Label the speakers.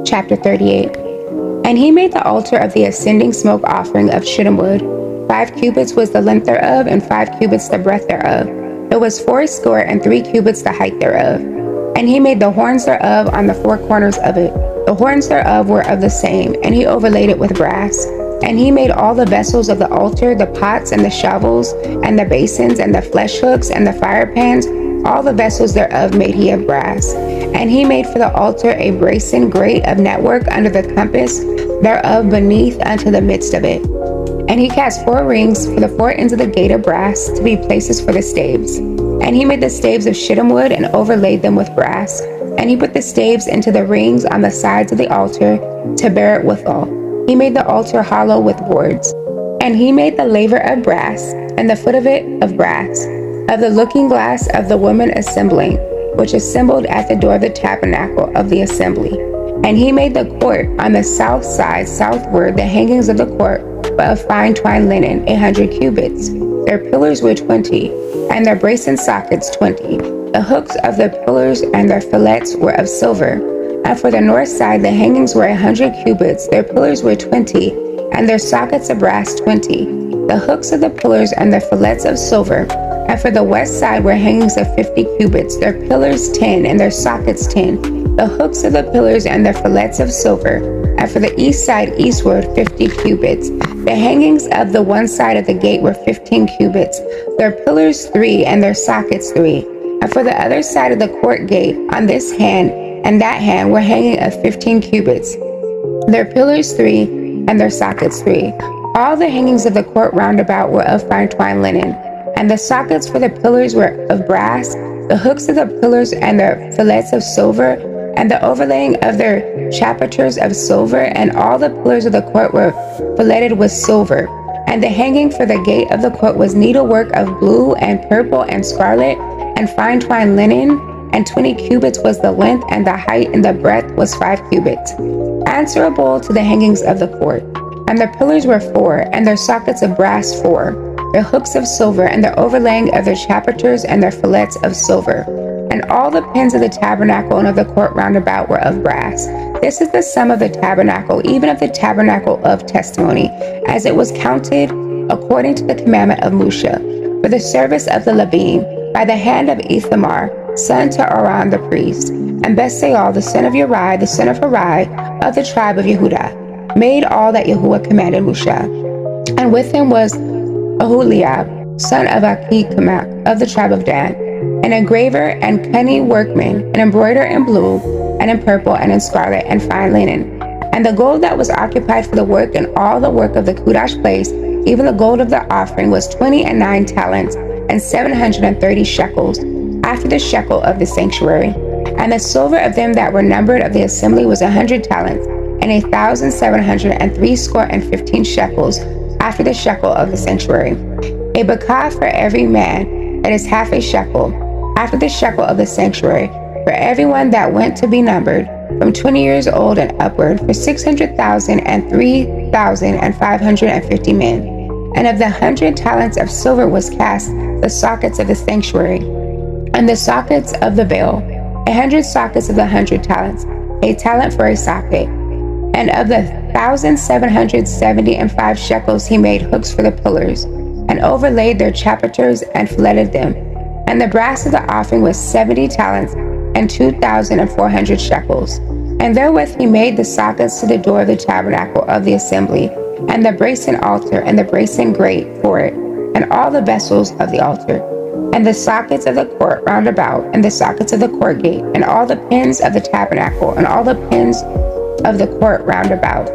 Speaker 1: Chapter 38. And he made the altar of the ascending smoke offering of shittim wood. 5 cubits was the length thereof, and 5 cubits the breadth thereof. It was fourscore and 3 cubits the height thereof. And he made the horns thereof on the 4 corners of it. The horns thereof were of the same, and he overlaid it with brass. And he made all the vessels of the altar, the pots and the shovels, and the basins, and the flesh hooks, and the fire pans. All the vessels thereof made he of brass. And he made for the altar a brazen grate of network under the compass thereof beneath unto the midst of it. And he cast 4 rings for the 4 ends of the gate of brass to be places for the staves. And he made the staves of shittim wood and overlaid them with brass. And he put the staves into the rings on the sides of the altar to bear it withal. He made the altar hollow with boards. And he made the laver of brass, and the foot of it of brass, of the looking glass of the women assembling, which assembled at the door of the tabernacle of the assembly. And he made the court on the south side southward, the hangings of the court were of fine twined linen, 100 cubits. Their pillars were 20, and their brazen sockets 20. The hooks of the pillars and their fillets were of silver. And for the north side the hangings were 100 cubits, their pillars were 20, and their sockets of brass 20. The hooks of the pillars and their fillets of silver. And for the west side were hangings of 50 cubits, their pillars 10, and their sockets 10. The hooks of the pillars and their fillets of silver. And for the east side eastward 50 cubits. The hangings of the one side of the gate were 15 cubits, their pillars 3, and their sockets 3. And for the other side of the court gate, on this hand and that hand, were hanging of 15 cubits, their pillars 3, and their sockets 3. All the hangings of the court round about were of fine twined linen. And the sockets for the pillars were of brass, the hooks of the pillars and their fillets of silver, and the overlaying of their chapiters of silver, and all the pillars of the court were filleted with silver. And the hanging for the gate of the court was needlework of blue and purple and scarlet and fine twined linen, and 20 cubits was the length, and the height and the breadth was 5 cubits, answerable to the hangings of the court. And their pillars were 4, and their sockets of brass 4. Their hooks of silver, and their overlaying of their chapiters and their fillets of silver. And all the pins of the tabernacle and of the court round about were of brass. This is the sum of the tabernacle, even of the tabernacle of testimony, as it was counted according to the commandment of Moshe, for the service of the Levim, by the hand of Ithamar, son to Aaron the priest, and Bezalel the son of Uri, the son of Huri, of the tribe of Yehudah, made all that Yahuwah commanded Moshe. And with him was Aholiab, son of Achikam, of the tribe of Dan, an engraver and cunning workman, an embroiderer in blue, and in purple, and in scarlet, and fine linen. And the gold that was occupied for the work and all the work of the Kudash place, even the gold of the offering, was 29 talents, and 730 shekels, after the shekel of the sanctuary. And the silver of them that were numbered of the assembly was 100 talents, and 1,703 shekels, after the shekel of the sanctuary. A bakah for every man, that is half a shekel, after the shekel of the sanctuary, for everyone that went to be numbered, from 20 years old and upward, for 600,000 and 3,550 men. And of the 100 talents of silver was cast the sockets of the sanctuary, and the sockets of the veil, 100 sockets of the 100 talents, a talent for a socket. And of the 1,775 shekels he made hooks for the pillars, and overlaid their chapiters and filleted them. And the brass of the offering was 70 talents, and 2,400 shekels. And therewith he made the sockets to the door of the tabernacle of the assembly, and the brazen altar, and the brazen grate for it, and all the vessels of the altar, and the sockets of the court round about, and the sockets of the court gate, and all the pins of the tabernacle, and all the pins of the court round about,